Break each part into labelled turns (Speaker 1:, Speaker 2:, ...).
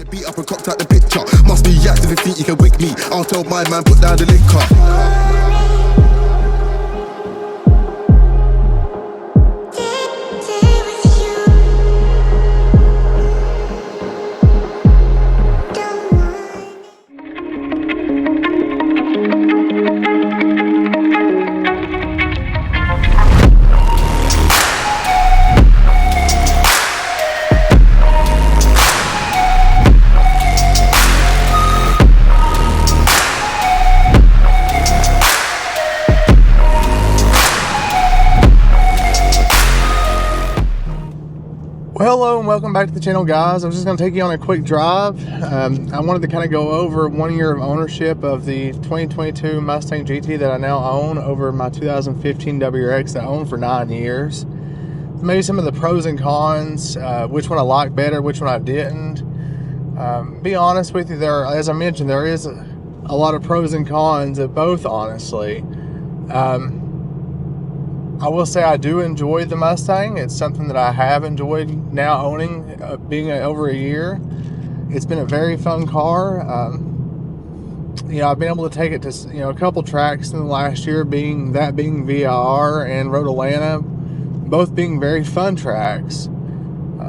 Speaker 1: get beat up and cocked out the picture. Must be active if you think you can wig me. I'll tell my man, put down the liquor.
Speaker 2: Hello and welcome back to the channel, guys. I'm just going to take you on a quick drive. I wanted to kind of go over 1 year of ownership of the 2022 Mustang GT that I now own over my 2015 WRX that I owned for 9 years. Maybe some of the pros and cons, which one I liked better, which one I didn't. Be honest with you, as I mentioned, there is a lot of pros and cons of both, honestly. I will say I do enjoy the Mustang. It's something that I have enjoyed now owning, being over a year. It's been a very fun car. You know, I've been able to take it to a couple tracks in the last year, being VIR and Road Atlanta, both being very fun tracks.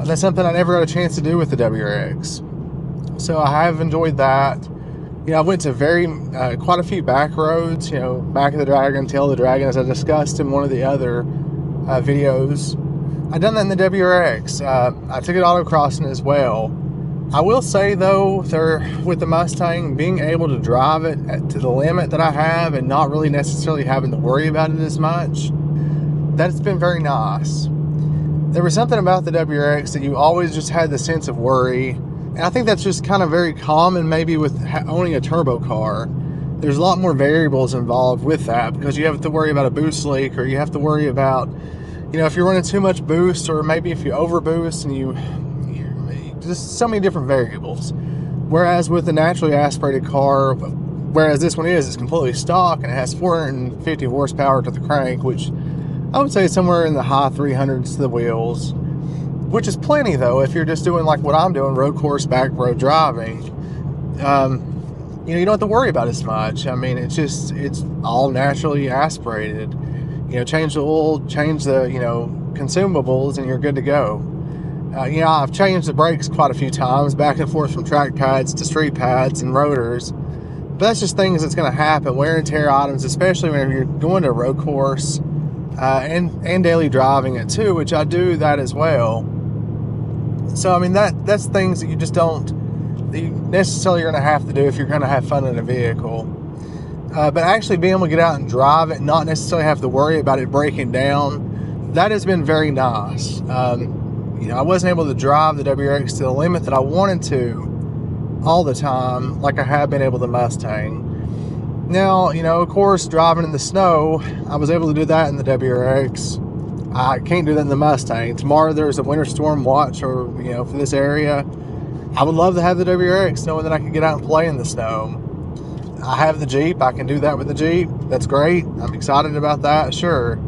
Speaker 2: That's something I never got a chance to do with the WRX. So I have enjoyed that. You know, I went to quite a few back roads, back of the Dragon, tail of the Dragon, as I discussed in one of the other videos. I've done that in the WRX. I took it autocrossing as well. I will say, though, with the Mustang, being able to drive it to the limit that I have and not really necessarily having to worry about it as much, that's been very nice. There was something about the WRX that you always just had the sense of worry. And I think that's just kind of very common maybe with owning a turbo car. There's a lot more variables involved with that because you have to worry about a boost leak, or you have to worry about, if you're running too much boost, or maybe if you overboost, and just so many different variables. Whereas with the naturally aspirated car, whereas this one it's completely stock and it has 450 horsepower to the crank, which I would say is somewhere in the high 300s to the wheels. Which is plenty, though, if you're just doing like what I'm doing, road course, back road driving. You don't have to worry about as much. I mean, it's all naturally aspirated. Change the oil, change the, consumables, and you're good to go. I've changed the brakes quite a few times, back and forth from track pads to street pads and rotors. But that's just things that's going to happen, wear and tear items, especially whenever you're going to a road course and daily driving it too, which I do that as well. So, I mean, that's things that you necessarily are going to have to do if you're going to have fun in a vehicle. But actually being able to get out and drive it, not necessarily have to worry about it breaking down, that has been very nice. I wasn't able to drive the WRX to the limit that I wanted to all the time, like I have been able to Mustang. Now, of course, driving in the snow, I was able to do that in the WRX. I can't do that in the Mustang. Tomorrow there's a winter storm watch, or for this area. I would love to have the WRX, knowing that I can get out and play in the snow. I have the Jeep. I can do that with the Jeep. That's great. I'm excited about that. Sure.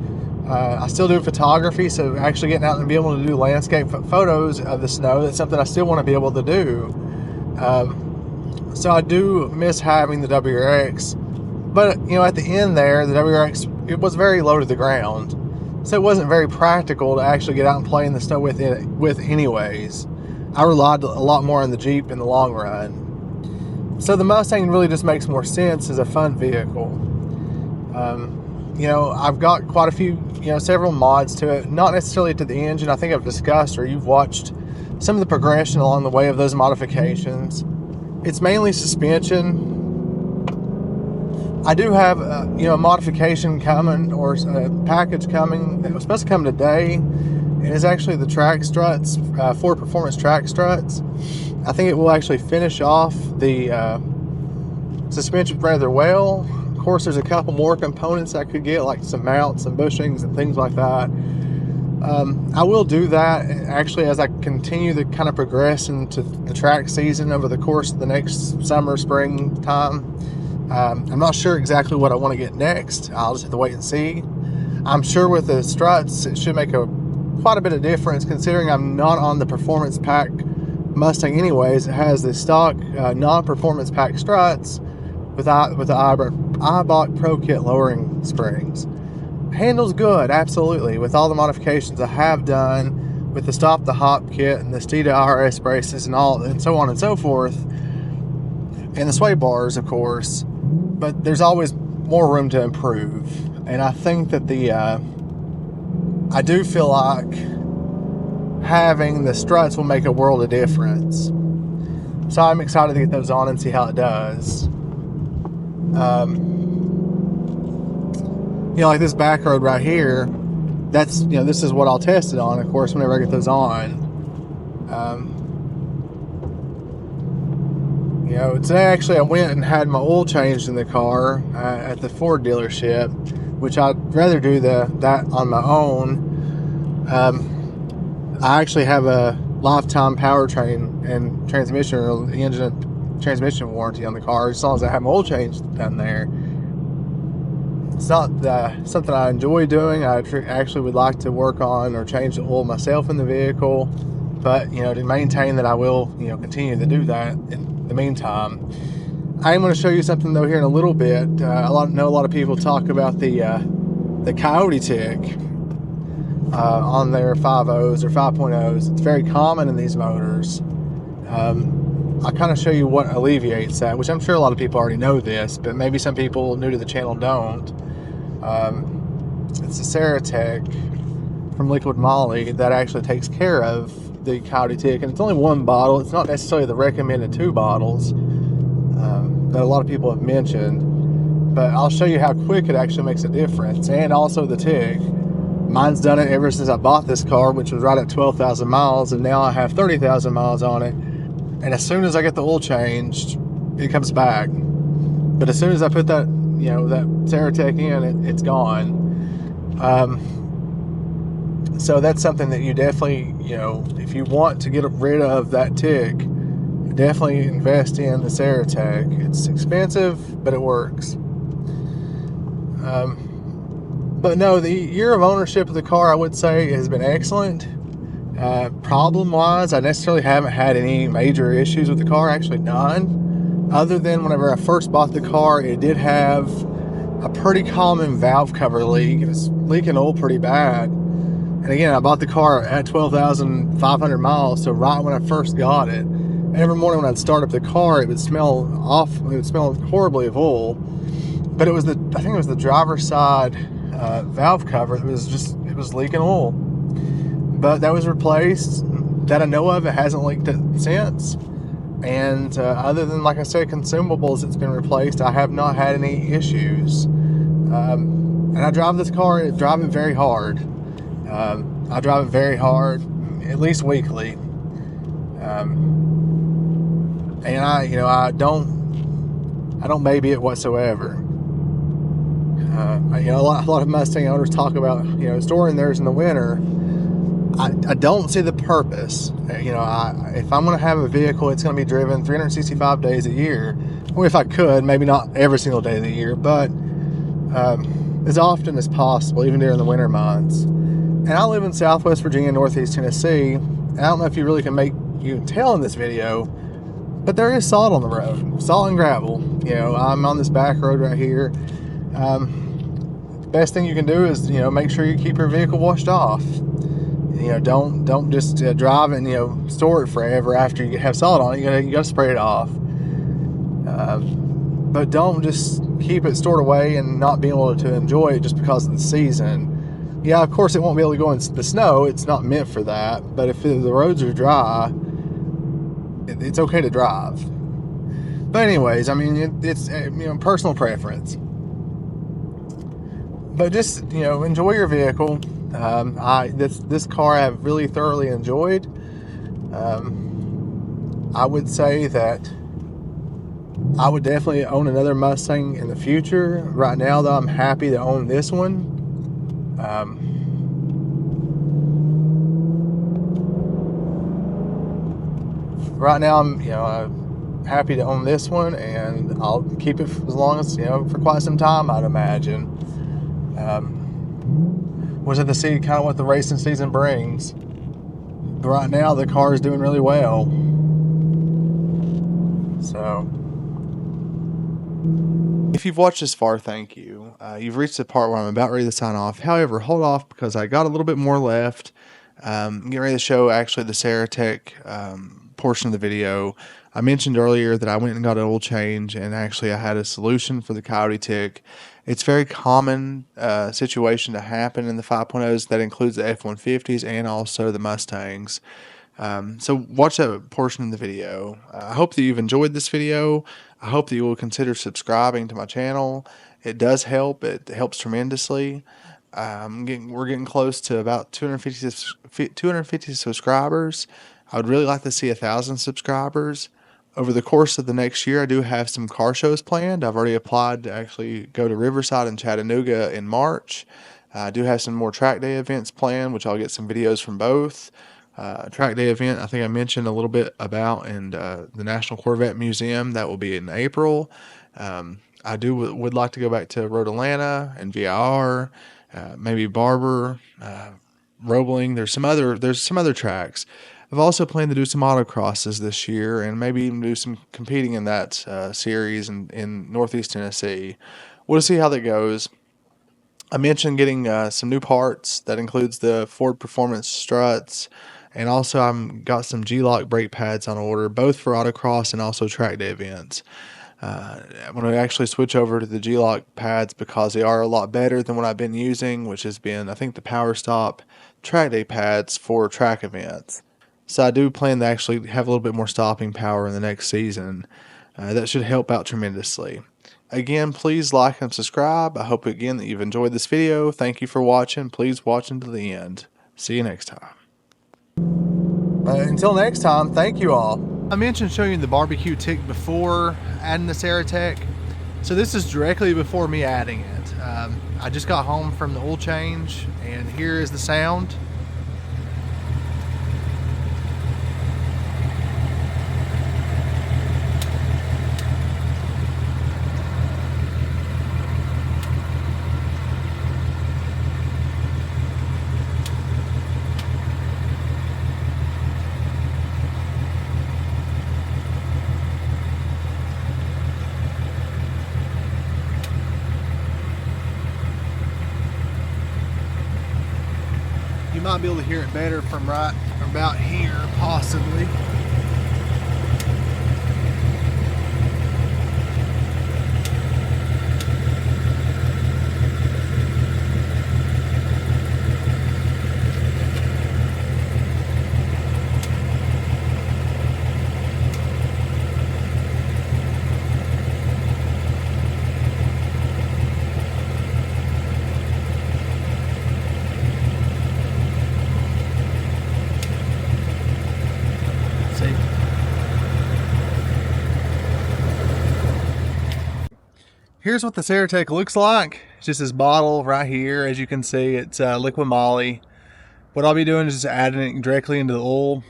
Speaker 2: I still do photography, so actually getting out and be able to do landscape photos of the snow, that's something I still want to be able to do. So I do miss having the WRX. But at the end there, the WRX, it was very low to the ground. So it wasn't very practical to actually get out and play in the snow with anyways. I relied a lot more on the Jeep in the long run. So the Mustang really just makes more sense as a fun vehicle. I've got quite a few, several mods to it, not necessarily to the engine. I think I've discussed, or you've watched some of the progression along the way of those modifications. It's mainly suspension. I do have, a modification coming, or a package coming that was supposed to come today. It is actually the track struts, Ford Performance track struts. I think it will actually finish off the suspension rather well. Of course, there's a couple more components I could get, like some mounts and bushings and things like that. I will do that actually as I continue to kind of progress into the track season over the course of the next summer, spring time. I'm not sure exactly what I want to get next. I'll just have to wait and see. I'm sure with the struts, it should make quite a bit of difference, considering I'm not on the performance pack Mustang anyways, it has the stock non-performance pack struts with the iBot Pro Kit lowering springs. Handles good, absolutely, with all the modifications I have done with the Stop the Hop kit and the WRX braces and so on and so forth, and the sway bars, of course. But there's always more room to improve, and I think that I do feel like having the struts will make a world of difference. So I'm excited to get those on and see how it does. You know, like this back road right here, that's, you know, this is what I'll test it on, of course, whenever I get those on. You know, today actually I went and had my oil changed in the car at the Ford dealership, which I'd rather do that on my own. I actually have a lifetime powertrain and transmission, or the engine and transmission warranty on the car, as long as I have my oil change done there. It's not something I enjoy doing. I actually would like to work on or change the oil myself in the vehicle, but you know, to maintain that, I will, you know, continue to do that in the meantime. I am going to show you something though here in a little bit. I know a lot of people talk about the Coyote Tick on their 5.0s or 5.0s. It's very common in these motors. I'll kind of show you what alleviates that, which I'm sure a lot of people already know this, but maybe some people new to the channel don't. It's a Ceratec from Liqui Moly that actually takes care of the Coyote Tick, and it's only one bottle. It's not necessarily the recommended 2 bottles that a lot of people have mentioned, but I'll show you how quick it actually makes a difference, and also the Tick. Mine's done it ever since I bought this car, which was right at 12,000 miles, and now I have 30,000 miles on it. And as soon as I get the oil changed, it comes back. But as soon as I put that, you know, that Ceratec in, it's gone. So that's something that you definitely, you know, if you want to get rid of that Tick, definitely invest in the Ceratec. It's expensive, but it works. But no, the year of ownership of the car, I would say, has been excellent. Problem-wise, I necessarily haven't had any major issues with the car, actually none. Other than whenever I first bought the car, it did have a pretty common valve cover leak. It was leaking oil pretty bad. And again, I bought the car at 12,500 miles, so right when I first got it. Every morning when I'd start up the car, it would smell horribly of oil. But it was I think it was the driver's side valve cover. It was leaking oil. But that was replaced. That I know of, it hasn't leaked it since. And other than, like I said, consumables, it's been replaced. I have not had any issues. And I drive this car, I drive it very hard. I drive it very hard, at least weekly. And I don't baby it whatsoever. A lot of Mustang owners talk about, you know, storing theirs in the winter. I don't see the purpose. You know, if I'm going to have a vehicle, it's going to be driven 365 days a year. Or if I could, maybe not every single day of the year, but as often as possible, even during the winter months. And I live in Southwest Virginia, Northeast Tennessee. And I don't know if you really you can tell in this video, but there is salt on the road, salt and gravel. You know, I'm on this back road right here. Best thing you can do is, you know, make sure you keep your vehicle washed off. You know, don't just drive and, you know, store it forever after you have salt on it. You gotta spray it off. But don't just keep it stored away and not be able to enjoy it just because of the season. Yeah, of course it won't be able to go in the snow. It's not meant for that. But if the roads are dry, it's okay to drive. But anyways, I mean, it's you know, personal preference. But just, you know, enjoy your vehicle. This car I have really thoroughly enjoyed. I would say that I would definitely own another Mustang in the future. Right now, though, I'm happy to own this one. Right now, I'm happy to own this one, and I'll keep it for as long as, you know, for quite some time, I'd imagine. We'll have to see kind of what the racing season brings. But right now, the car is doing really well. So if you've watched this far, thank you. You've reached the part where I'm about ready to sign off. However, hold off because I got a little bit more left. Getting ready to show actually the Ceratec portion of the video. I mentioned earlier that I went and got an oil change, and actually I had a solution for the Coyote Tick. It's a very common situation to happen in the 5.0s. That includes the F-150s and also the Mustangs. So watch that portion of the video. I hope that you've enjoyed this video. I hope that you will consider subscribing to my channel. It does help. It helps tremendously. We're getting close to about 250 subscribers. I would really like to see 1,000 subscribers. Over the course of the next year, I do have some car shows planned. I've already applied to actually go to Riverside and Chattanooga in March. I do have some more track day events planned, which I'll get some videos from both. Track day event I think I mentioned a little bit about in the National Corvette Museum. That will be in April. I would like to go back to Road Atlanta and VIR, maybe Barber, Roebling. There's some other tracks. I've also planned to do some autocrosses this year and maybe even do some competing in that series in Northeast Tennessee. We'll see how that goes. I mentioned getting some new parts. That includes the Ford Performance struts, and also I've got some G-Lock brake pads on order, both for autocross and also track day events. I'm going to actually switch over to the G-Lock pads because they are a lot better than what I've been using, which has been, I think, the Power Stop track day pads for track events. So I do plan to actually have a little bit more stopping power in the next season. That should help out tremendously. Again, please like and subscribe. I hope again that you've enjoyed this video. Thank you for watching. Please watch until the end. See you next time. Until next time, thank you all. I mentioned showing you the barbecue tick before adding the Ceratec. So this is directly before me adding it. I just got home from the oil change, and here is the sound. You might be able to hear it better from right about here, possibly. Here's what the Ceratec looks like. It's just this bottle right here. As you can see, it's Liqui Moly. What I'll be doing is just adding it directly into the oil.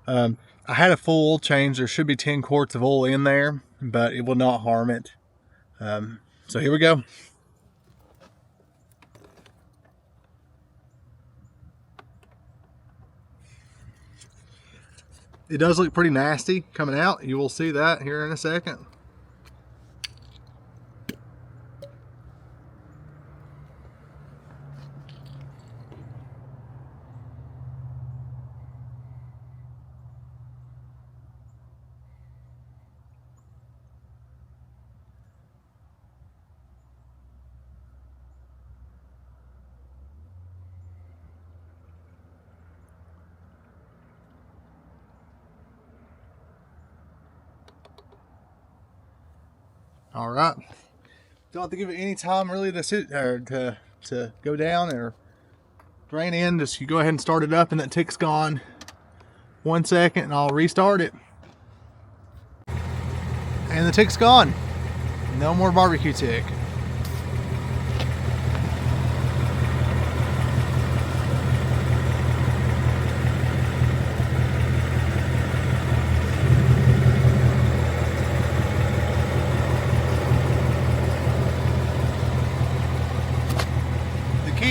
Speaker 2: I had a full oil change. There should be 10 quarts of oil in there, but it will not harm it. So here we go. It does look pretty nasty coming out. You will see that here in a second. All right. Don't have to give it any time really to sit or to go down or drain in. Just you go ahead and start it up, and that tick's gone. 1 second, and I'll restart it. And the tick's gone. No more barbecue tick.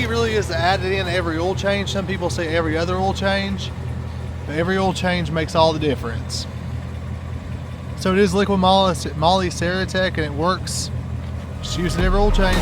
Speaker 2: Really is to add it in every oil change. Some people say every other oil change, but every oil change makes all the difference. So it is Liqui Moly Ceratec, and it works. Just use it every oil change.